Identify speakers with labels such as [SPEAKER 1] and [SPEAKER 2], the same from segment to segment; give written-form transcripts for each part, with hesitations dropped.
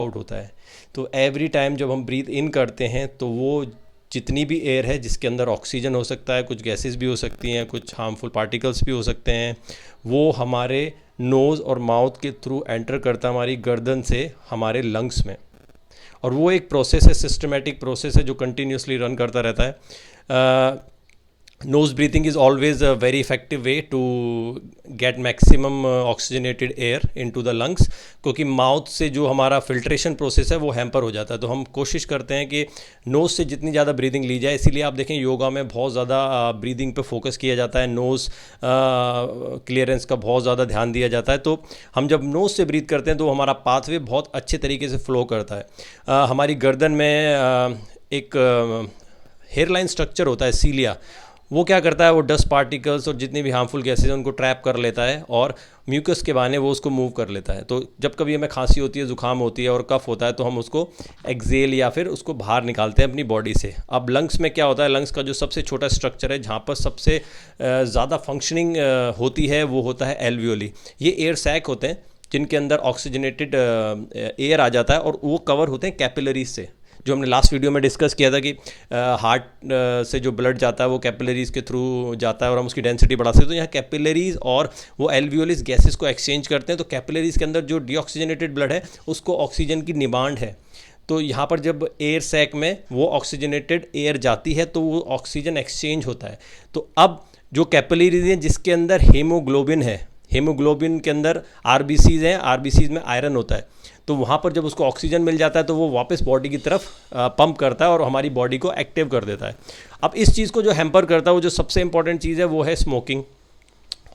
[SPEAKER 1] Out होता है। तो एवरी टाइम जब हम ब्रीथ इन करते हैं तो वो जितनी भी एयर है जिसके अंदर ऑक्सीजन हो सकता है, कुछ गैसेस भी हो सकती हैं, कुछ हार्मफुल पार्टिकल्स भी हो सकते हैं, वो हमारे नोज़ और माउथ के थ्रू एंटर करता है हमारी गर्दन से हमारे लंग्स में। और वो एक प्रोसेस है, सिस्टमेटिक प्रोसेस है जो कंटिन्यूसली रन करता रहता है। Nose breathing is always a very effective way to get maximum oxygenated air into the lungs, क्योंकि माउथ से जो हमारा फिल्ट्रेशन प्रोसेस है वो हैम्पर हो जाता है। तो हम कोशिश करते हैं कि नोज़ से जितनी ज़्यादा ब्रीदिंग ली जाए, इसीलिए आप देखें योगा में बहुत ज़्यादा ब्रीदिंग पे फोकस किया जाता है, नोज़ क्लियरेंस का बहुत ज़्यादा ध्यान दिया जाता है। तो हम जब नोज़ से ब्रीथ करते हैं तो हमारा पाथवे बहुत अच्छे तरीके से फ्लो करता है। हमारी गर्दन में एक हेयर लाइन स्ट्रक्चर होता है, सीलिया, वो क्या करता है, वो डस्ट पार्टिकल्स और जितनी भी हार्मफुल गैसेज हैं उनको ट्रैप कर लेता है और म्यूकस के बहाने वो उसको मूव कर लेता है। तो जब कभी हमें खांसी होती है, ज़ुकाम होती है और कफ होता है तो हम उसको एक्सेल या फिर उसको बाहर निकालते हैं अपनी बॉडी से। अब लंग्स में क्या होता है, लंग्स का जो सबसे छोटा स्ट्रक्चर है जहाँ पर सबसे ज़्यादा फंक्शनिंग होती है वो होता है एल्वियोली। ये एयर सैक होते हैं जिनके अंदर ऑक्सीजनेटेड एयर आ जाता है और वो कवर होते हैं कैपिलरीज से, जो हमने लास्ट वीडियो में डिस्कस किया था कि हार्ट से जो ब्लड जाता है वो कैपिलरीज के थ्रू जाता है और हम उसकी डेंसिटी बढ़ा सकते हैं। तो यहाँ कैपिलरीज और वो एल्वियोलिस गैसेस को एक्सचेंज करते हैं। तो कैपिलरीज के अंदर जो डीऑक्सीजनेटेड ब्लड है उसको ऑक्सीजन की डिमांड है। तो यहाँ पर जब एयर सैक में वो ऑक्सीजनेटेड एयर जाती है तो वो ऑक्सीजन एक्सचेंज होता है। तो अब जो कैपिलरीज हैं जिसके अंदर हीमोग्लोबिन है, हीमोग्लोबिन के अंदर आरबीसीज हैं, आरबीसीज में आयरन होता है, तो वहाँ पर जब उसको ऑक्सीजन मिल जाता है तो वो वापस बॉडी की तरफ पंप करता है और हमारी बॉडी को एक्टिव कर देता है। अब इस चीज़ को जो हैम्पर करता है, वो जो सबसे इंपॉर्टेंट चीज़ है वो है स्मोकिंग।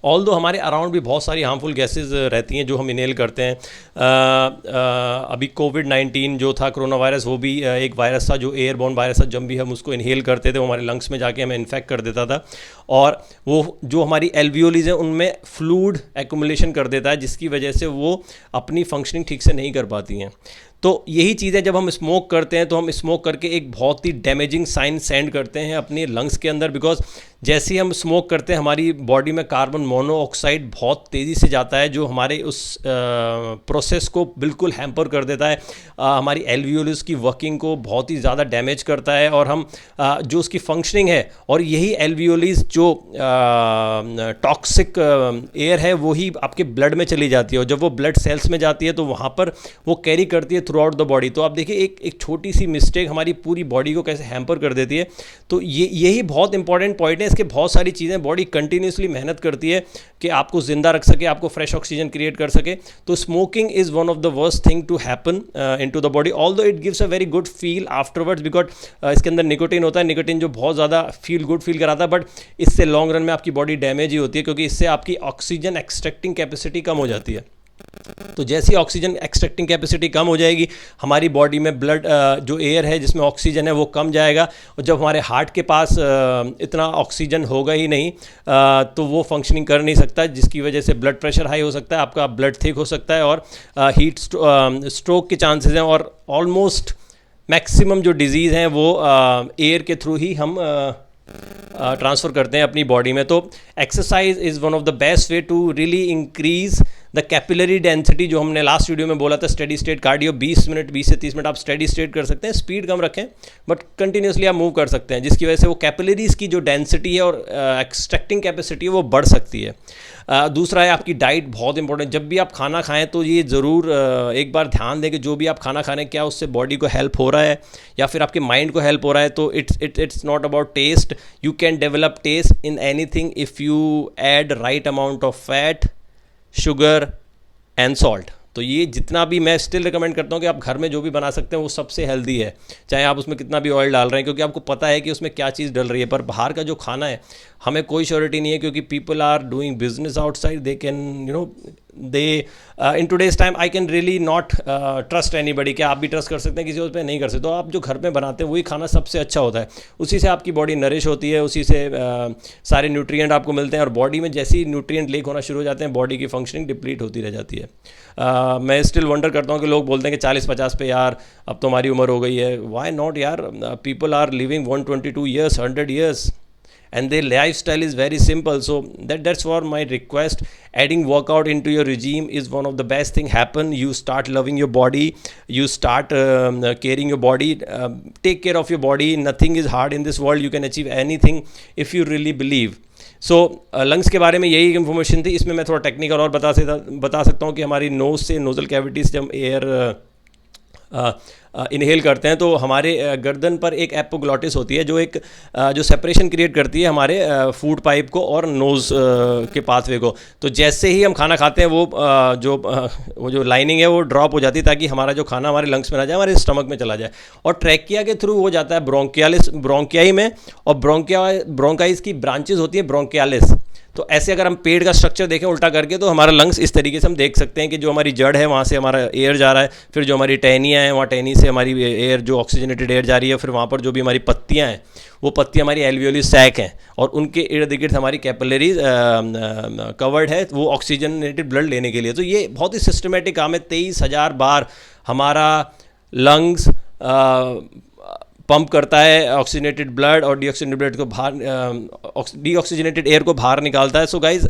[SPEAKER 1] ऑल दो हमारे अराउंड भी बहुत सारी हार्मफुल गैसेज रहती हैं जो हम इनहेल करते हैं। अभी कोविड-19 जो था, कोरोना वायरस, वो भी एक वायरस था जो एयरबॉर्न वायरस था। जब भी हम उसको इनहेल करते थे वो हमारे लंग्स में जाके हमें इन्फेक्ट कर देता था और वो जो हमारी एल्वियोलीज हैं उनमें फ्लूइड एक्युमुलेशन कर देता है, जिसकी वजह से वो अपनी फंक्शनिंग ठीक से नहीं कर पाती हैं। तो यही चीज़ है, जब हम स्मोक करते हैं तो हम स्मोक करके एक बहुत ही डैमेजिंग साइन सेंड करते हैं अपने लंग्स के अंदर, बिकॉज जैसे ही हम स्मोक करते हैं हमारी बॉडी में कार्बन मोनोऑक्साइड बहुत तेज़ी से जाता है जो हमारे उस प्रोसेस को बिल्कुल हैम्पर कर देता है, हमारी एल्वियोलिस की वर्किंग को बहुत ही ज़्यादा डैमेज करता है और हम जो उसकी फंक्शनिंग है, और यही एल्वियोलिस जो टॉक्सिक एयर है वही आपके ब्लड में चली जाती है और जब वो ब्लड सेल्स में जाती है तो वहाँ पर वो कैरी करती है थ्रू आउट द बॉडी। तो आप देखिए एक छोटी सी मिस्टेक हमारी पूरी बॉडी को कैसे हैम्पर कर देती है। तो यही बहुत इंपॉर्टेंट पॉइंट है। इसके बहुत सारी चीज़ें बॉडी कंटिन्यूसली मेहनत करती है कि आपको ज़िंदा रख सके, आपको फ्रेश ऑक्सीजन क्रिएट कर सके। तो smoking is one of the worst thing to happen into the body, although it gives a very good feel afterwards, because इसके अंदर निकोटिन होता है, निकोटिन जो बहुत ज़्यादा फील गुड फील कराता है, बट इससे लॉन्ग रन में आपकी बॉडी डैमेज ही होती है क्योंकि इससे आपकी ऑक्सीजन एक्सट्रैक्टिंग कैपेसिटी कम हो जाती है। तो जैसी ऑक्सीजन एक्सट्रैक्टिंग कैपेसिटी कम हो जाएगी, हमारी बॉडी में ब्लड जो एयर है जिसमें ऑक्सीजन है वो कम जाएगा और जब हमारे हार्ट के पास इतना ऑक्सीजन होगा ही नहीं तो वो फंक्शनिंग कर नहीं सकता, जिसकी वजह से ब्लड प्रेशर हाई हो सकता है, आपका ब्लड थिक हो सकता है और हीट स्ट्रोक के चांसेस हैं और ऑलमोस्ट मैक्सिमम जो डिजीज़ हैं वो एयर के थ्रू ही हम ट्रांसफ़र करते हैं अपनी बॉडी में। तो exercise is one of the best way to really increase the capillary density, जो हमने लास्ट वीडियो में बोला था स्टेडी स्टेट कार्डियो 20 से 30 मिनट आप स्टेडी स्टेट कर सकते हैं, स्पीड कम रखें बट कंटिन्यूसली आप मूव कर सकते हैं, जिसकी वजह से वो कैपिलरीज की जो डेंसिटी है और एक्सट्रैक्टिंग कैपेसिटी है वो बढ़ सकती है। दूसरा है आपकी डाइट, बहुत इंपॉर्टेंट। जब भी आप खाना खाएं तो ये ज़रूर एक बार ध्यान दें कि जो भी आप खाना खा रहे हैं क्या उससे बॉडी को हेल्प हो रहा है या फिर आपके माइंड को हेल्प हो रहा है। तो it's not about taste, you can develop taste in anything if you add right amount of fat, sugar and salt. तो ये जितना भी मैं स्टिल रिकमेंड करता हूँ कि आप घर में जो भी बना सकते हैं वो सबसे हेल्दी है, चाहे आप उसमें कितना भी ऑयल डाल रहे हैं, क्योंकि आपको पता है कि उसमें क्या चीज़ डल रही है। पर बाहर का जो खाना है हमें कोई श्योरिटी नहीं है, क्योंकि people are doing business outside, they can they in today's time I can really not trust anybody. क्या आप भी ट्रस्ट कर सकते हैं किसी और पे? नहीं कर सकते। तो आप जो घर में बनाते हैं वही खाना सबसे अच्छा होता है, उसी से आपकी बॉडी नरिश होती है, उसी से सारे न्यूट्रिएंट आपको मिलते हैं और बॉडी में जैसे ही न्यूट्रिएंट लीक होना शुरू हो जाते हैं बॉडी की फंक्शनिंग डिप्लीट होती रह जाती है। मैं स्टिल वंडर करता हूँ कि लोग बोलते हैं कि 40-50 पे यार अब तो हमारी उम्र हो गई है। वाई नॉट यार, people are living 122 years, 100 years and their lifestyle is very simple. So that's for my request. Adding workout into your regime is one of the best thing happen. You start loving your body, you start caring your body. Take care of your body. Nothing is hard in this world. You can achieve anything if you really believe. So lungs के बारे में यही information थी. इसमें मैं थोड़ा technical और बता सकता हूँ कि हमारी नोज से, नोजल कैविटी से जब एयर इनहेल करते हैं तो हमारे गर्दन पर एक एपोग्लॉटिस होती है जो एक जो सेपरेशन क्रिएट करती है हमारे फूड पाइप को और नोज़ के पाथवे को. तो जैसे ही हम खाना खाते हैं वो जो लाइनिंग है वो ड्रॉप हो जाती है ताकि हमारा जो खाना हमारे लंग्स में ना जाए, हमारे स्टमक में चला जाए. और ट्रैकिया के थ्रू वो जाता है ब्रोंकियाई में, और ब्रोंकाइस की ब्रांचेज होती है ब्रोंकियालिस. तो ऐसे अगर हम पेट का स्ट्रक्चर देखें उल्टा करके तो हमारा लंग्स इस तरीके से हम देख सकते हैं कि जो हमारी जड़ है वहाँ से हमारा एयर जा रहा है, फिर जो हमारी टहनियाँ हैं वहाँ टहनी से हमारी एयर जो ऑक्सीजनेटेड एयर जा रही है, फिर वहाँ पर जो भी हमारी पत्तियाँ हैं वो पत्तियाँ हमारी एल्वियोली सैक हैं और उनके इर्द गिर्द हमारी कैपिलरीज कवर्ड है वो ऑक्सीजनेटेड ब्लड लेने के लिए. तो ये बहुत ही सिस्टमेटिक काम है. 23,000 बार हमारा लंग्स पंप करता है ऑक्सीजनेटेड ब्लड और डीऑक्सीजनेटेड ब्लड को बाहर, डीऑक्सीजनेटेड एयर को बाहर निकालता है. सो गाइज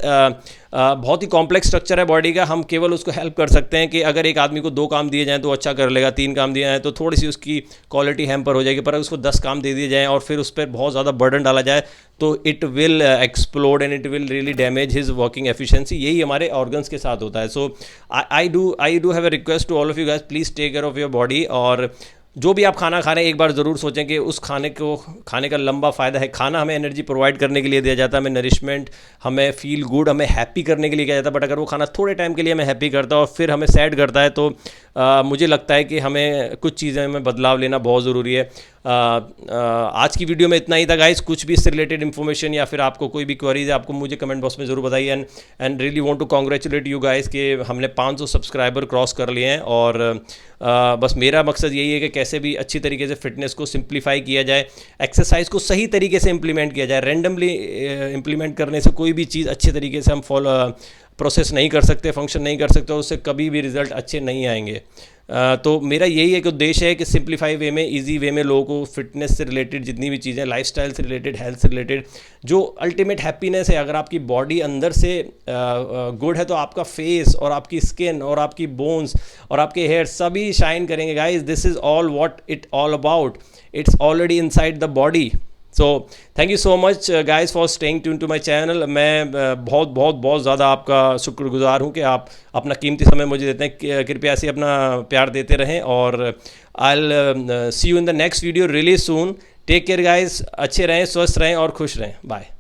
[SPEAKER 1] बहुत ही कॉम्प्लेक्स स्ट्रक्चर है बॉडी का. हम केवल उसको हेल्प कर सकते हैं कि अगर एक आदमी को 2 काम दिए जाएँ तो अच्छा कर लेगा, 3 काम दिए जाएँ तो थोड़ी सी उसकी क्वालिटी हैम्पर हो जाएगी, पर अगर उसको 10 काम दे दिए जाएँ और फिर उस पर बहुत ज़्यादा बर्डन डाला जाए तो it will explode and it will really damage his working efficiency. यही हमारे ऑर्गन्स के साथ होता है. So I do have a request to all of you guys, please take care of your body. और जो भी आप खाना खा रहे हैं एक बार ज़रूर सोचें कि उस खाने को खाने का लंबा फ़ायदा है. खाना हमें एनर्जी प्रोवाइड करने के लिए दिया जाता है, हमें नरिशमेंट, हमें फील गुड, हमें हैप्पी करने के लिए किया जाता है. बट अगर वो खाना थोड़े टाइम के लिए हमें हैप्पी करता है और फिर हमें सैड करता है तो मुझे लगता है कि हमें कुछ चीज़ें में बदलाव लेना बहुत ज़रूरी है. आज की वीडियो में इतना ही था गाइस. कुछ भी इससे रिलेटेड इन्फॉर्मेशन या फिर आपको कोई भी क्वेरीज है आपको मुझे कमेंट बॉक्स में ज़रूर बताइए. And really want to congratulate you guys कि हमने 500 सब्सक्राइबर क्रॉस कर लिए हैं. और बस मेरा मकसद यही है कि कैसे भी अच्छी तरीके से फिटनेस को सिंप्लीफाई किया जाए, एक्सरसाइज को सही तरीके से इम्प्लीमेंट किया जाए. रैंडमली इम्प्लीमेंट करने से कोई भी चीज़ अच्छे तरीके से हम प्रोसेस नहीं कर सकते, फंक्शन नहीं कर सकते, उससे कभी भी रिजल्ट अच्छे नहीं आएंगे. तो मेरा यही एक उद्देश्य है कि सिंप्लीफाई वे में, इजी वे में लोगों को फिटनेस से रिलेटेड जितनी भी चीज़ें, लाइफस्टाइल से रिलेटेड, हेल्थ से रिलेटेड, जो अल्टीमेट हैप्पीनेस है. अगर आपकी बॉडी अंदर से गुड है तो आपका फेस और आपकी स्किन और आपकी बोन्स और आपके हेयर सभी शाइन करेंगे guys. This is all what it all about. It's already inside the body. So thank you so much guys for staying tune to my channel. मैं बहुत ज़्यादा आपका शुक्रगुजार हूँ कि आप अपना कीमती समय मुझे देते हैं. कृपया से अपना प्यार देते रहें और I will see you in the next video really soon. Take care guys. अच्छे रहें, स्वस्थ रहें और खुश रहें. बाय.